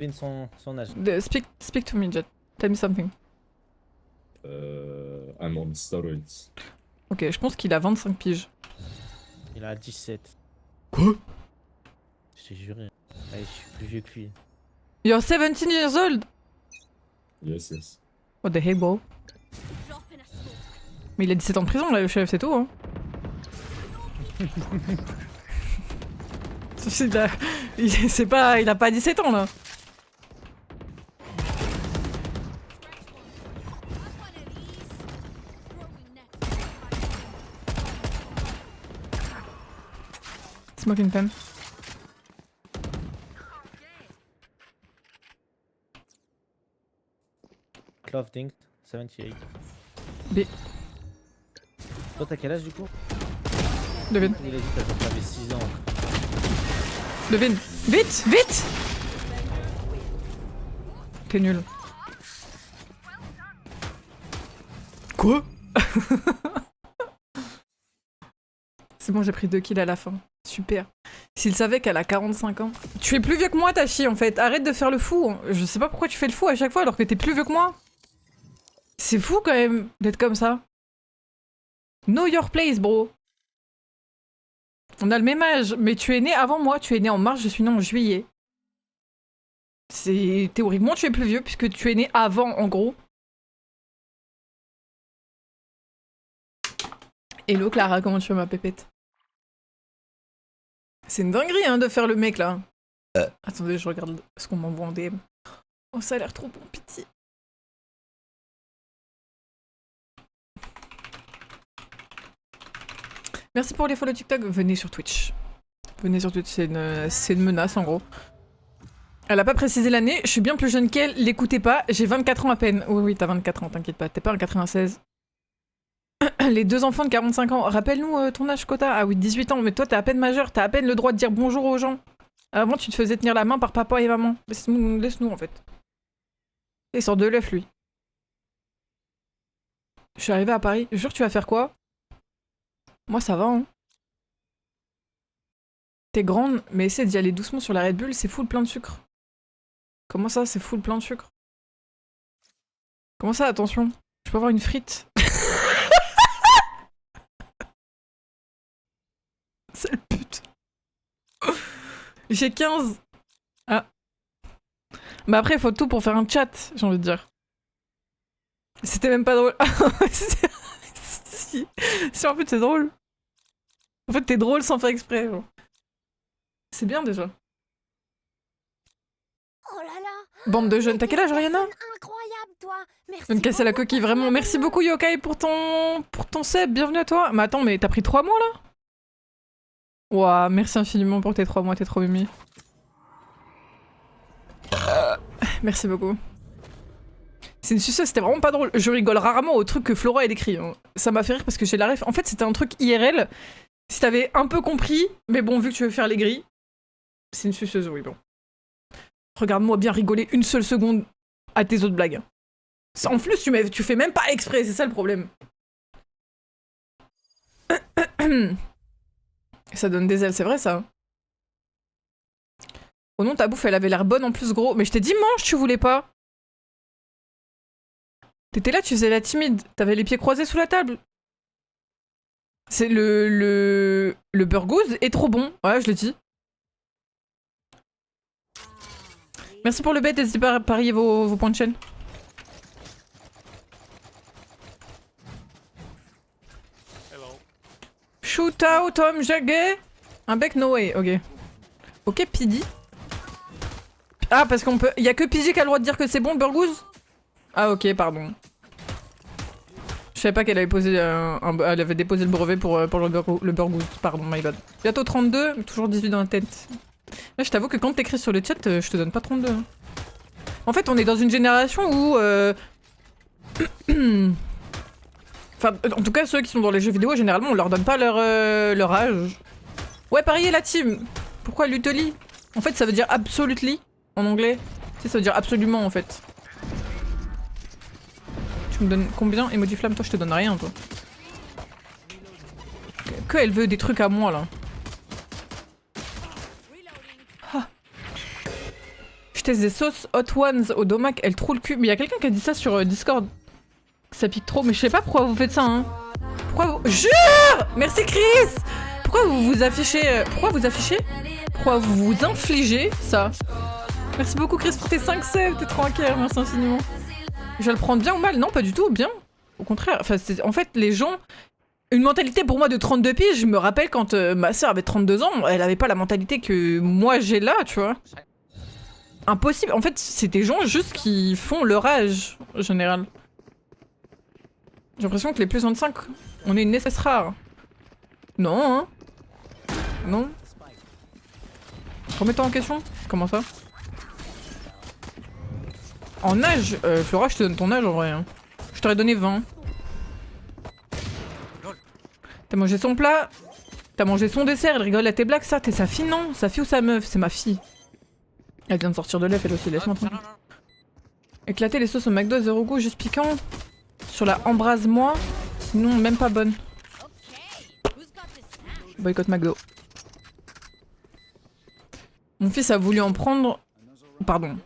Devine son âge. Speak to me, Jet. Tell me something. I'm on steroids. Ok, je pense qu'il a 25 piges. Il a 17. Quoi? Je t'ai juré. Allez, je suis plus vieux que lui. You're 17 years old? Yes, yes. What the heck, bro? Mais il a 17 ans de prison, là, le chef, c'est tout, hein. C'est pas... Il a pas 17 ans, là. Smoking pen. Clove Dink, 78. B. Toi, t'as quel âge du coup? Devine. Il a dit que t'avais 6 ans. Devine. Vite! Vite! T'es nul. Quoi? C'est bon, j'ai pris 2 kills à la fin. Super. S'il savait qu'elle a 45 ans. Tu es plus vieux que moi, ta fille, en fait. Arrête de faire le fou. Je sais pas pourquoi tu fais le fou à chaque fois alors que t'es plus vieux que moi. C'est fou quand même d'être comme ça. Know your place, bro. On a le même âge, mais tu es né avant moi. Tu es né en mars, je suis né en juillet. C'est... Théoriquement, tu es plus vieux puisque tu es né avant, en gros. Hello Clara, comment tu vas ma pépette? C'est une dinguerie hein, de faire le mec là. Attendez, je regarde ce qu'on m'envoie en DM. Oh, ça a l'air trop bon, pitié. Merci pour les follow TikTok. Venez sur Twitch. Venez sur Twitch, c'est une menace en gros. Elle a pas précisé l'année, je suis bien plus jeune qu'elle, l'écoutez pas, j'ai 24 ans à peine. Oui, oui, t'as 24 ans, t'inquiète pas, t'es pas en 96. Les 2 enfants de 45 ans. Rappelle-nous ton âge, Kota. Ah oui, 18 ans. Mais toi, t'es à peine majeur. T'as à peine le droit de dire bonjour aux gens. Avant, tu te faisais tenir la main par papa et maman. Laisse-nous, en fait. Il sort de l'œuf, lui. Je suis arrivée à Paris. Je jure, tu vas faire quoi? Moi, ça va, hein. T'es grande, mais essaie d'y aller doucement sur la Red Bull. C'est full plein de sucre. Comment ça, c'est full plein de sucre? Comment ça, attention? Je peux avoir une frite? Sale pute. J'ai 15. Ah. Bah après, il faut tout pour faire un chat, j'ai envie de dire. C'était même pas drôle. si. Si, en fait, c'est drôle. En fait, t'es drôle sans faire exprès. C'est bien déjà. Oh là là. Bande de jeunes. T'as quel âge, Ariana? Incroyable, toi. Merci. Va me casser la coquille, vraiment. Merci beaucoup, Yokai, pour ton sub. Bienvenue à toi. Mais attends, mais t'as pris 3 mois là? Ouah, merci infiniment pour tes 3 mois, t'es trop mimi. Merci beaucoup. C'est une suceuse, c'était vraiment pas drôle. Je rigole rarement au truc que Flora a décrit. Hein. Ça m'a fait rire parce que j'ai la ref. En fait, c'était un truc IRL. Si t'avais un peu compris, mais bon, vu que tu veux faire les grilles, c'est une suceuse, oui, bon. Regarde-moi bien rigoler une seule seconde à tes autres blagues. En plus, tu fais même pas exprès, c'est ça le problème. Ça donne des ailes, c'est vrai ça. Oh non, ta bouffe, elle avait l'air bonne en plus, gros. Mais je t'ai dit, mange, tu voulais pas. T'étais là, tu faisais la timide. T'avais les pieds croisés sous la table. C'est le burgouze est trop bon. Ouais, je l'ai dit. Merci pour le bet, n'hésitez pas à parier vos points de chaîne. Shootout, Tom Jagger. Un bec, no way, ok. Ok, Pidi. Ah, parce qu'on peut... Y'a que Pidi qui a le droit de dire que c'est bon, le burgouze? Ah, ok, pardon. Je savais pas qu'elle avait posé elle avait déposé le brevet pour le burgouze. Pardon, my bad. Bientôt 32, toujours 18 dans la tête. Là, je t'avoue que quand t'écris sur le chat, je te donne pas 32. Hein. En fait, on est dans une génération où... Enfin, en tout cas, ceux qui sont dans les jeux vidéo, généralement, on leur donne pas leur âge. Ouais, pareil, la team. Pourquoi Lutely? En fait, ça veut dire absolutely en anglais. Tu sais, ça veut dire absolument, en fait. Tu me donnes combien? Emoji flamme, toi, je te donne rien, toi. Que elle veut des trucs à moi, là. Ah. Je teste des sauces Hot Ones au domac, elle trouve le cul. Mais y a quelqu'un qui a dit ça sur Discord. Ça pique trop, mais je sais pas pourquoi vous faites ça, hein. Pourquoi vous... Jure! Merci Chris! Pourquoi vous vous affichez... Pourquoi vous vous infligez ça? Merci beaucoup Chris pour tes 5 subs, t'es trop inquiet, merci infiniment. Je vais le prendre bien ou mal? Non, pas du tout, bien. Au contraire, enfin, en fait, les gens... Une mentalité pour moi de 32 piges, je me rappelle quand ma soeur avait 32 ans, elle avait pas la mentalité que moi j'ai là, tu vois. Impossible. En fait, c'est des gens juste qui font leur âge, en général. J'ai l'impression que les plus 25, on est une espèce rare. Non, hein. Non. Remets-toi en question. Comment ça? En âge Flora, je te donne ton âge en vrai. Hein. Je t'aurais donné 20. T'as mangé son plat. T'as mangé son dessert. Elle rigole à tes blagues, ça. T'es sa fille, non? Sa fille ou sa meuf? C'est ma fille. Elle vient de sortir de l'œuf, elle aussi. Laisse-moi tranquille. Éclater les sauces au McDo, zéro goût, juste piquant. Sur la embrase-moi. Sinon, même pas bonne. Boycott McDo. Mon fils a voulu en prendre... Pardon.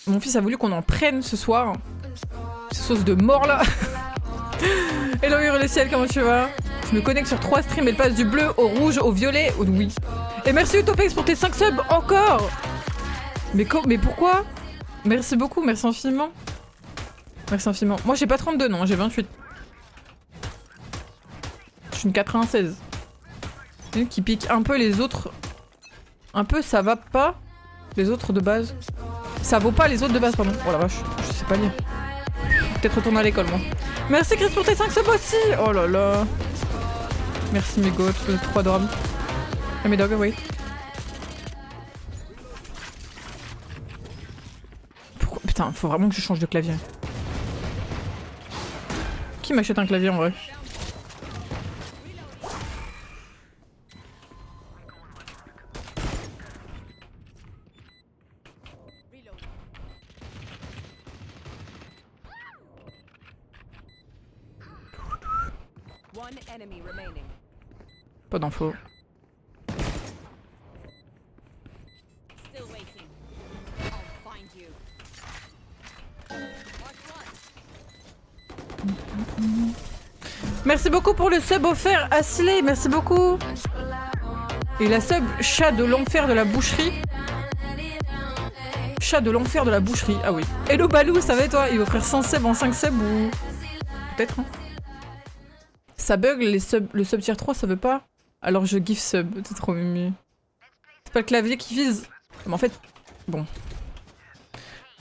Mon fils a voulu qu'on en prenne ce soir. Ces sauces de mort là. Hello Hurle le ciel, comment tu vas? Je me connecte sur 3 streams, elle passe du bleu au rouge au violet au oui. Et merci Utopex pour tes 5 subs encore. Mais pourquoi? Merci beaucoup, merci infiniment. Merci infiniment. Moi j'ai pas 32 non, j'ai 28. Je suis une 96. Une qui pique un peu les autres. Un peu ça va pas. Les autres de base. Ça vaut pas les autres de base, pardon. Oh la vache, je sais pas lire. Peut-être retourner à l'école moi. Merci Chris pour tes 5 subs aussi. Oh là là. Merci mes goats, vous êtes trop adorables. Ah mes dogs, wait. Pourquoi... Putain, faut vraiment que je change de clavier. Qui m'achète un clavier en vrai? Pas d'infos. Merci beaucoup pour le sub offert à Slay, merci beaucoup. Et la sub chat de l'enfer de la boucherie. Chat de l'enfer de la boucherie, ah oui. Hello Balou, ça va et toi? Il va offrir 100 subs en 5 subs ou... Peut-être hein. Ça bug, le sub tier 3 ça veut pas? Alors je give sub, c'est trop mimi. C'est pas le clavier qui vise. Mais en fait, bon.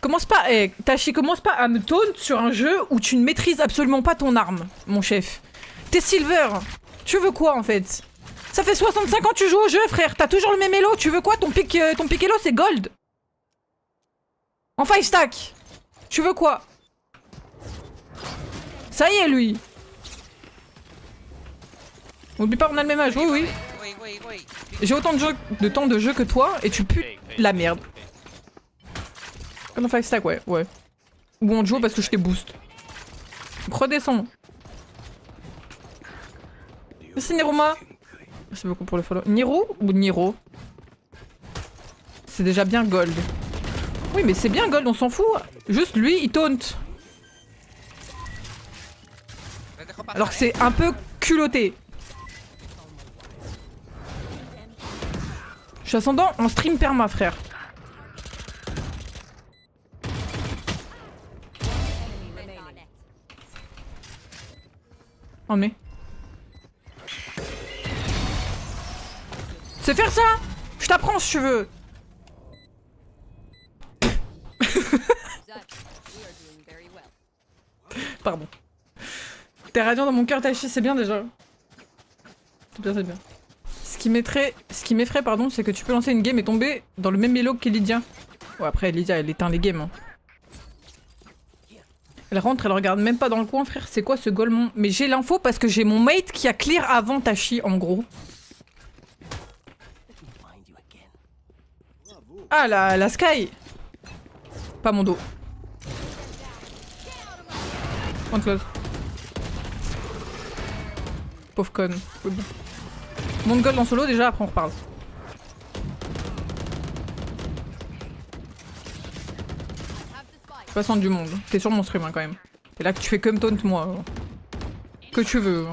Commence pas, Tachi, commence pas à me taunt sur un jeu où tu ne maîtrises absolument pas ton arme, mon chef. T'es silver. Tu veux quoi en fait? Ça fait 65 ans que tu joues au jeu, frère. T'as toujours le même elo. Tu veux quoi? Ton pic elo c'est gold. En 5 stack. Tu veux quoi? Ça y est lui. Oublie pas, on a le même âge, oui. J'ai autant de temps de jeu que toi et tu pues la merde. Comme dans 5 stack, ouais. Ou on joue parce que je t'ai boost. Donc redescends. Merci Niroma. Merci beaucoup pour le follow. Niro ou Niro? C'est déjà bien gold. Oui mais c'est bien gold, on s'en fout. Juste lui, il taunt. Alors que c'est un peu culotté. Je suis ascendant en stream perma, frère. Oh mais... C'est faire ça! Je t'apprends si tu veux! Pardon. T'es radiant dans mon cœur, Tachi, c'est bien déjà. C'est bien, c'est bien. Ce qui m'effraie, pardon, c'est que tu peux lancer une game et tomber dans le même elo que Lydia. Ouais, après, Lydia, elle éteint les games. Hein. Elle rentre, elle regarde même pas dans le coin, frère. C'est quoi ce golemon? Mais j'ai l'info parce que j'ai mon mate qui a clear avant Tachi, en gros. Ah, la Sky. Pas mon dos. One close. Pauvre conne. Monte gold en solo déjà, après on reparle. pas centre du monde. T'es sur mon stream hein, quand même. T'es là que tu fais comme taunt moi. Que tu veux.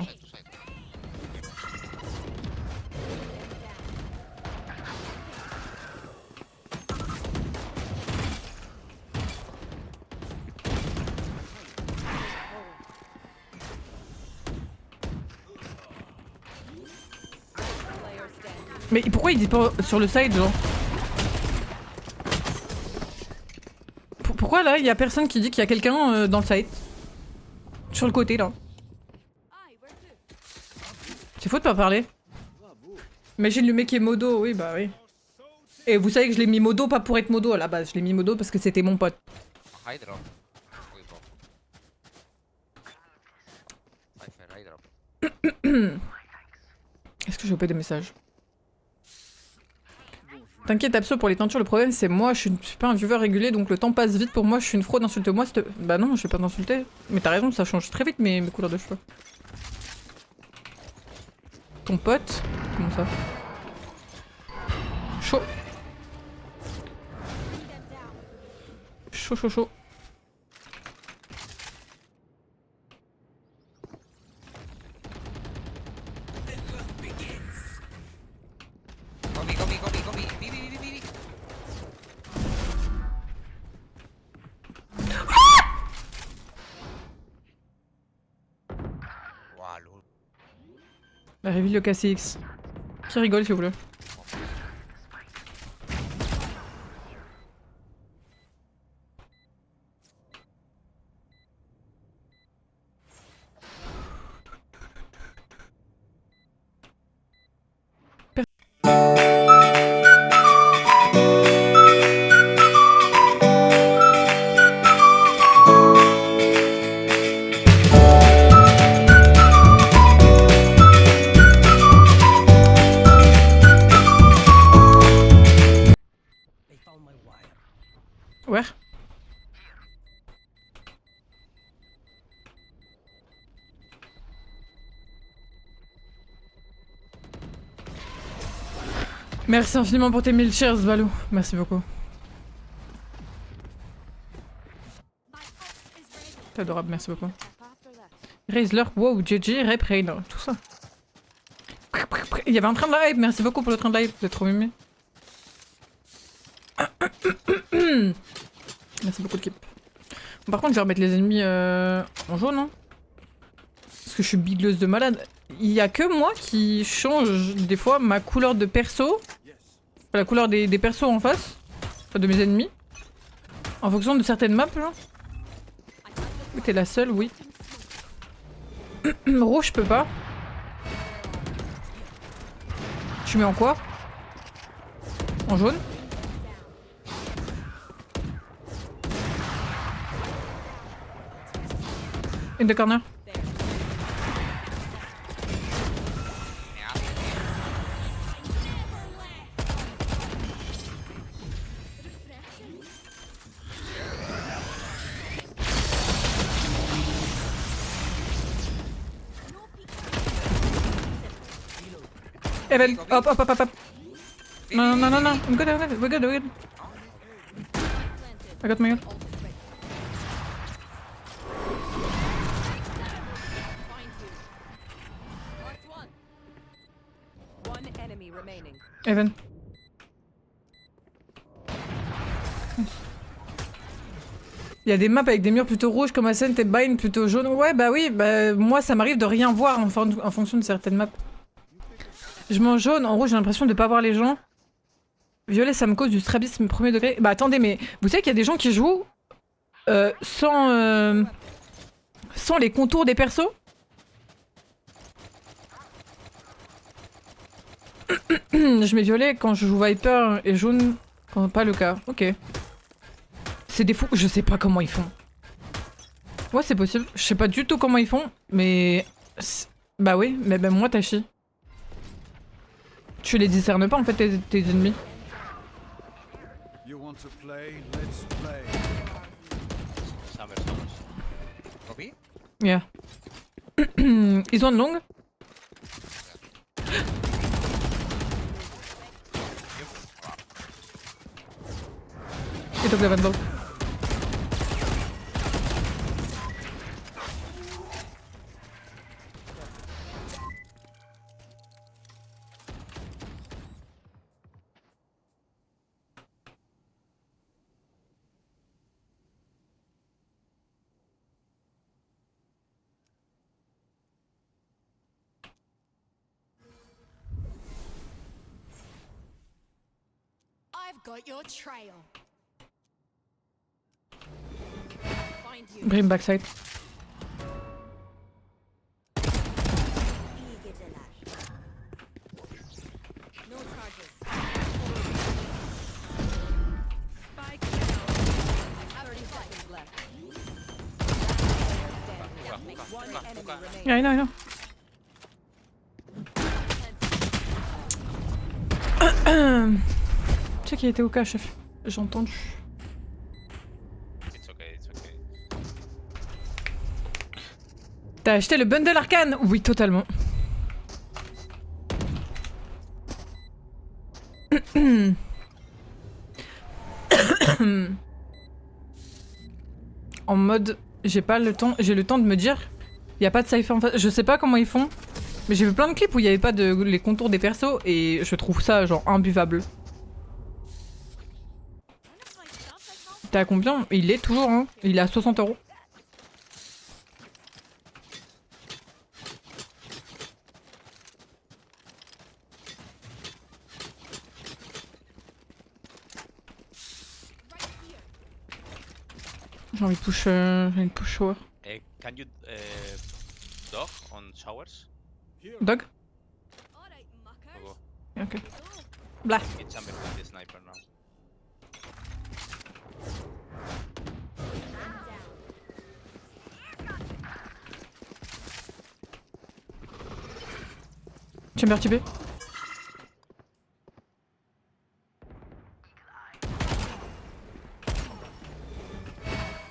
Mais pourquoi il dit pas sur le side genre? Pourquoi là il y a personne qui dit qu'il y a quelqu'un dans le side? Sur le côté là. C'est faux de pas parler. Imagine le mec qui est modo, oui bah oui. Et vous savez que je l'ai mis modo pas pour être modo à la base, je l'ai mis modo parce que c'était mon pote. Hydra. Oui, bon. Hydra. Est-ce que j'ai opé des messages? T'inquiète Abso pour les teintures, le problème c'est moi, je suis pas un viewer régulier donc le temps passe vite pour moi, je suis une fraude, insulte-moi. Bah non, je vais pas t'insulter. Mais t'as raison, ça change très vite mes couleurs de cheveux. Ton pote? Comment ça? Chaud. Chaud, chaud, chaud. Go me. Bi. Wow, lol. Bah, reveal le KCX. Qui rigole s'il vous plaît. Ouais. Merci infiniment pour tes 1000 shares, Balou. Merci beaucoup. T'es adorable, merci beaucoup. Raisler, wow, GG, Rep, Rain, tout ça. Il y avait un train de live, merci beaucoup pour le train de live, vous êtes trop mimé. Merci beaucoup l'équipe. Par contre je vais remettre les ennemis en jaune hein. Parce que je suis bigleuse de malade. Il y a que moi qui change des fois ma couleur de perso. La couleur des persos en face. Enfin de mes ennemis. En fonction de certaines maps genre. Oui t'es la seule, oui. Rouge je peux pas. Tu mets en quoi? En jaune? In the corner. Evan, up. No. I'm good. We're good. I got my ult. Evan. Il y a des maps avec des murs plutôt rouges comme Ascent et Bind plutôt jaune. Ouais bah oui, bah moi ça m'arrive de rien voir en fonction de certaines maps. Je mets en jaune, en rouge j'ai l'impression de pas voir les gens. Violet ça me cause du strabisme premier degré. Bah attendez mais vous savez qu'il y a des gens qui jouent sans les contours des persos? Je mets violet quand je joue Viper et jaune quand pas le cas. Ok. C'est des fous. Je sais pas comment ils font. Ouais, c'est possible. Je sais pas du tout comment ils font, mais... Bah oui, mais même moi, Tachi. Tu les discernes pas en fait, tes ennemis. Summer. Copy? Yeah. Ils ont une longue? Il took the vandal. got your trail. Find you. Brim backside. Eager to lash. No charges. Spike down. 30 seconds left. One enemy remaining. Yeah, I know, I know. Tu sais qu'il était au cas, chef. J'ai entendu. It's okay, it's okay. T'as acheté le bundle arcane? Oui, totalement. En mode, j'ai pas le temps, j'ai le temps de me dire, y a pas de cypher en face. Je sais pas comment ils font, mais j'ai vu plein de clips où il y avait pas de les contours des persos et je trouve ça genre imbuvable. T'es à combien? Il est toujours, hein. Il est à 60 €. J'ai envie de push shower. Can you dog on showers? Dog? Alright, Go, muckers. Ok. Blah. go. Get chamber with the sniper now. Chamber TP.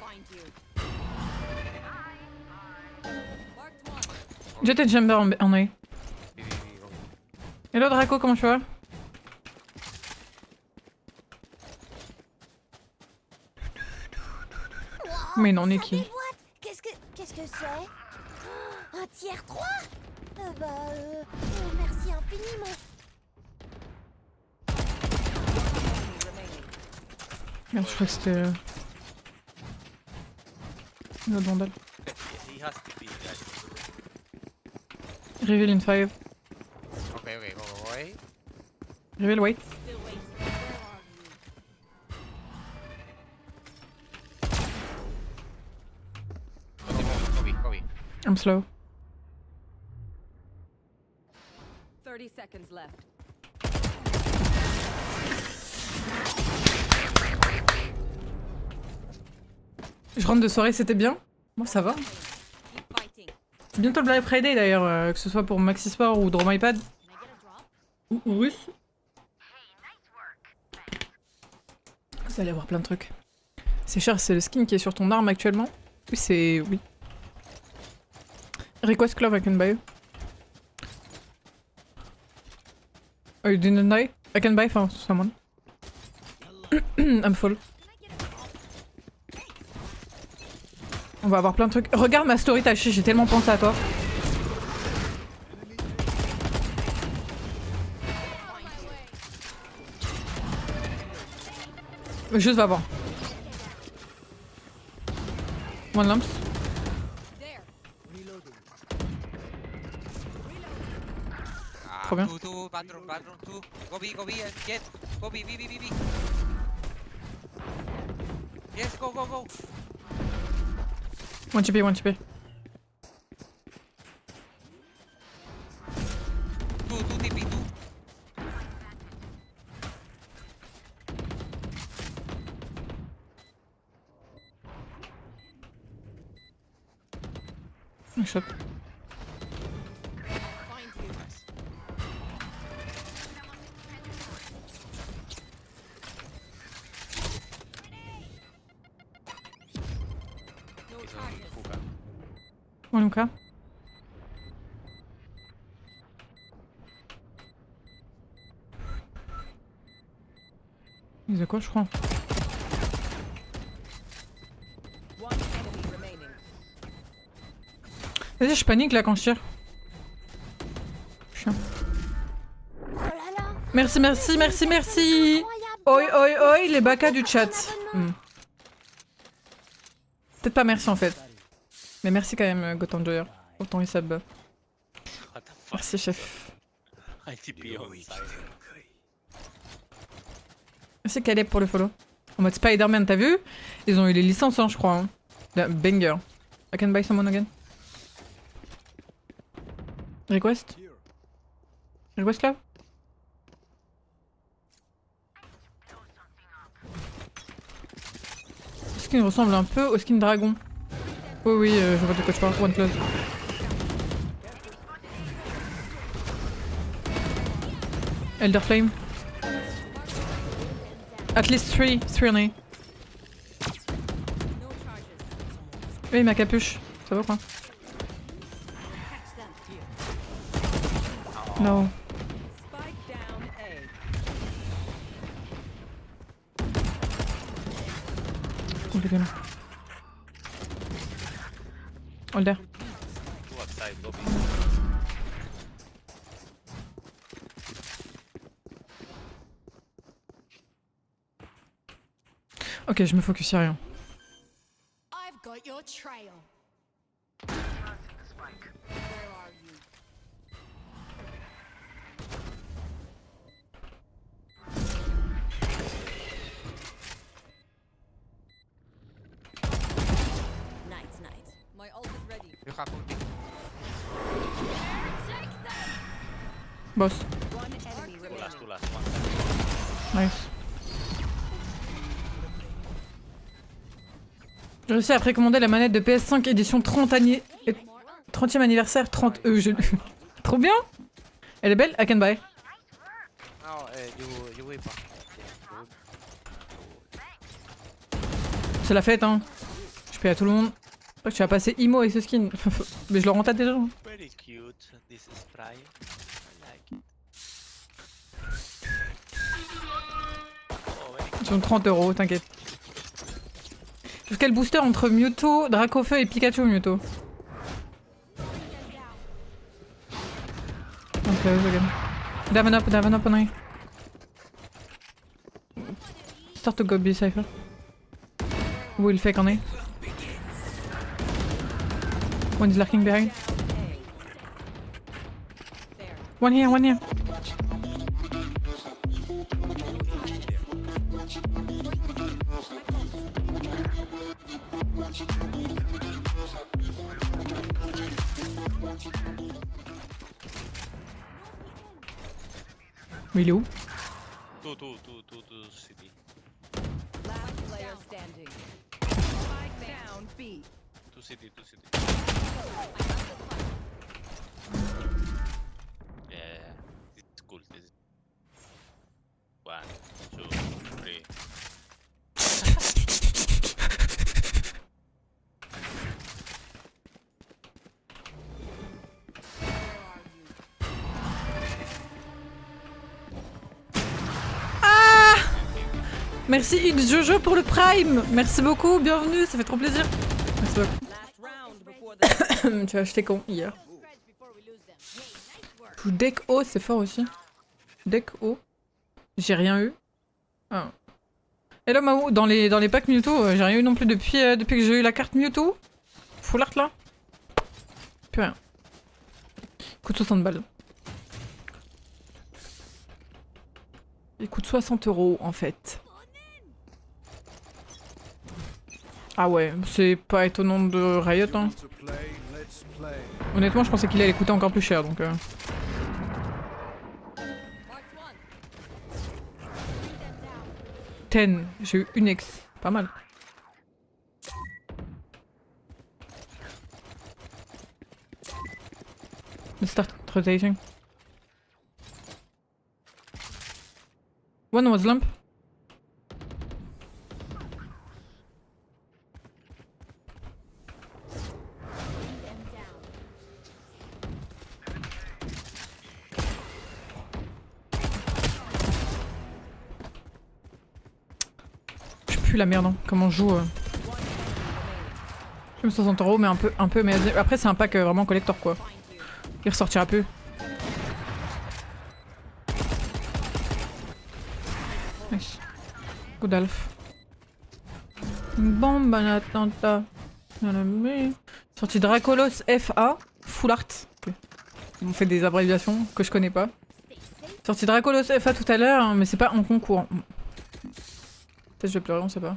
Find you. Marked one. J'étais chamber en A. Go. Hello Draco, comment tu vas? Mais non, on est qui? Qu'est-ce que c'est? Oh, un tiers 3? Merci infiniment. Merde, je crois que c'était... Le vandal. He has TP, guys. Reveal in 5. Okay, okay, go away. Reveal, wait. Still waiting. Where are you? Go B. I'm slow. 30 seconds left. Je rentre de soirée, c'était bien? Bon, ça va. Keep fighting. C'est bientôt le Black Friday d'ailleurs, que ce soit pour Maxi Sport ou Draw My Pad. Can I get a drop? Ou russe. Vous allez avoir plein de trucs. C'est cher, c'est le skin qui est sur ton arme actuellement? Oui, c'est... oui. Request Club, I can buy you. Oh, you didn't die? I can buy for someone. I'm full. On va avoir plein de trucs. Regarde ma story Tachi, j'ai tellement pensé à toi. Juste va voir. One lamps. There. Trop bien. Two, bathroom, two. Go B, and get. Go B. Yes, go. One TP, one TP. Two TP, two. Un shot. Find you. Nice. No He's on charges. hookah. One cas. Il faisait quoi, je crois? One enemy remaining. Vas-y, je panique là quand je tire. Chiant. Oh là là. Merci. Incroyable. Oi, les bacas du chat. Peut-être pas merci en fait. Mais merci quand même, Gotham Joyer. Autant il sub. What the fuck? Merci, chef. I TP on side. C'est Caleb pour le follow. En mode Spider-Man, t'as vu? Ils ont eu les licences, hein, je crois. Hein. Banger. I can buy someone again. Request? Request là? Le skin ressemble un peu au skin dragon. Oui, oui, je vois de quoi tu parles. One close. Elder Flame. At least 3 on A. Oui, ma capuche. Ça va quoi? No. Compliqué là. Holder. Two outside lobby. Ok, je me focus sur rien. I've got your trail. Where are you? Night, night. My ult is ready. You have ulti. Boss. One enemy Two remaining. last, one. Nice. J'ai réussi à précommander la manette de PS5 édition 30e anniversaire 30 je... Trop bien. Elle est belle, I can buy. No, you whip. C'est la fête hein. Je paye à tout le monde. Je crois que tu vas passer IMO avec ce skin. Mais je le rends tête déjà. Hein. Very cute. This is Prime. I like it. Oh, very Ils sont 30 €, t'inquiète. Quel booster entre Mewtwo, Dracofeu et Pikachu Mewtwo? Ok, ok. Daven up on A. Start to go B Cypher. Will fake on A. One is lurking behind. One here, one here. Mais il est où? Two city. Last player standing. Spike down B. Two city. Yeah, this is cool. This is 1, 2, 3. Merci X Jojo pour le Prime. Merci beaucoup, bienvenue, ça fait trop plaisir. Merci beaucoup. Last round before the Tu as acheté quand? Hier. Joue deck O, c'est fort aussi. Deck O. J'ai rien eu. Ah. Hello Mao, dans les packs Mewtwo, j'ai rien eu non plus depuis que j'ai eu la carte Mewtwo. Full art là. Plus rien. Coûte 60 balles. Il coûte 60 € en fait. Ah ouais, c'est pas étonnant de Riot hein. Honnêtement je pensais qu'il allait coûter encore plus cher donc... marked one. 10, j'ai eu une X, pas mal. Let's start rotating. One was lamp. Je pue la merde, hein. Comment je joue. Même 60 €, mais un peu, mais après c'est un pack vraiment collector quoi. Il ressortira plus. Nice. Good Alf. Bon, ben attends. Sorti Dracolos FA, full art. Okay. Ils m'ont fait des abréviations que je connais pas. Sorti Dracolos FA tout à l'heure, mais c'est pas en concours. Peut-être je vais pleurer, on sait pas.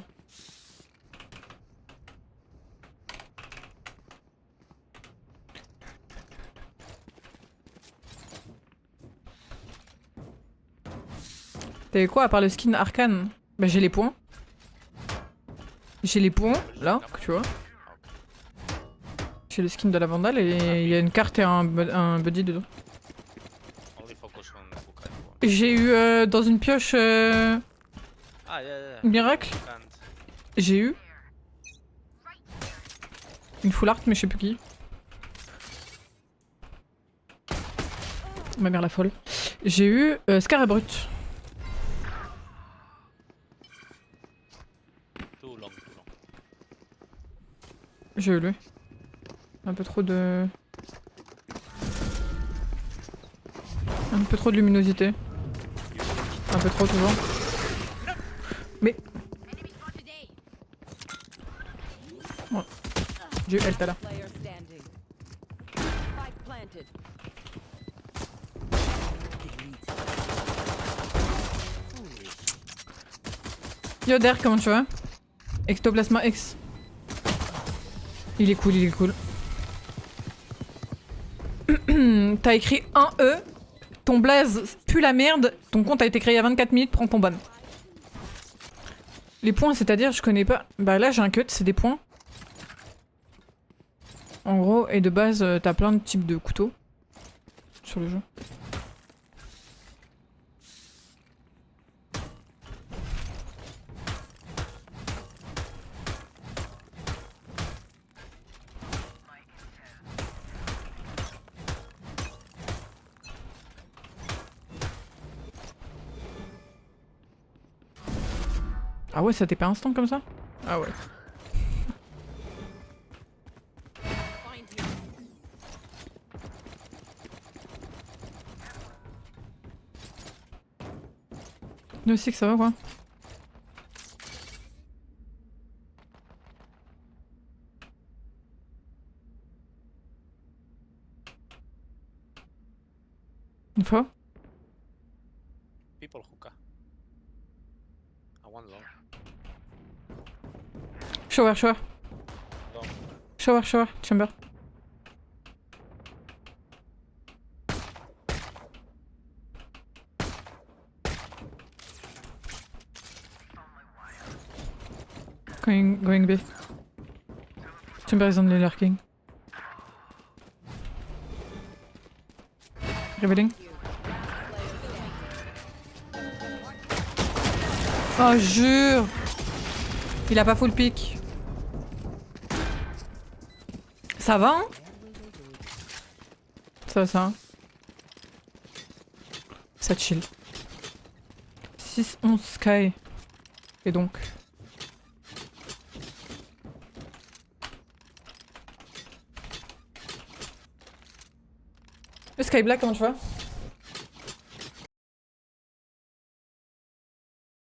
T'avais quoi à part le skin arcane? Bah j'ai les points. J'ai les points, là, que tu vois. J'ai le skin de la Vandale et il y a une carte et un buddy dedans. Only focus on Bukai. J'ai eu dans une pioche Ah, yeah. miracle, Can't. j'ai eu une full art mais je sais plus qui. Ma mère la folle. J'ai eu Scarabrut. Too long. J'ai eu lui. Un peu trop de... Un peu trop de luminosité. Un peu trop toujours. Mais... Ouais. J'ai eu elle tout à l'heure. Player standing. Spike planted. Yoder, comment tu vas? Ectoplasma X. Il est cool, il est cool. T'as écrit 1E, ton blaze pue la merde, ton compte a été créé il y a 24 minutes, prends ton ban. Les points, c'est-à-dire, je connais pas. Bah là, j'ai un cut, c'est des points. En gros, et de base, t'as plein de types de couteaux sur le jeu. Ah ouais, ça t'est pas instant comme ça? Ah ouais. Find you. Nous aussi que ça va quoi? Une fois? People hookah. I want long. Shower, shower. Long. Shower, shower, chamber. Going B. Chamber is only lurking. Revealing. Oh jure! Il a pas full pick. Ça va hein? Ça va ça. Hein, ça chill. 6-11 Sky. Et donc. Le Sky Black, comment tu vas?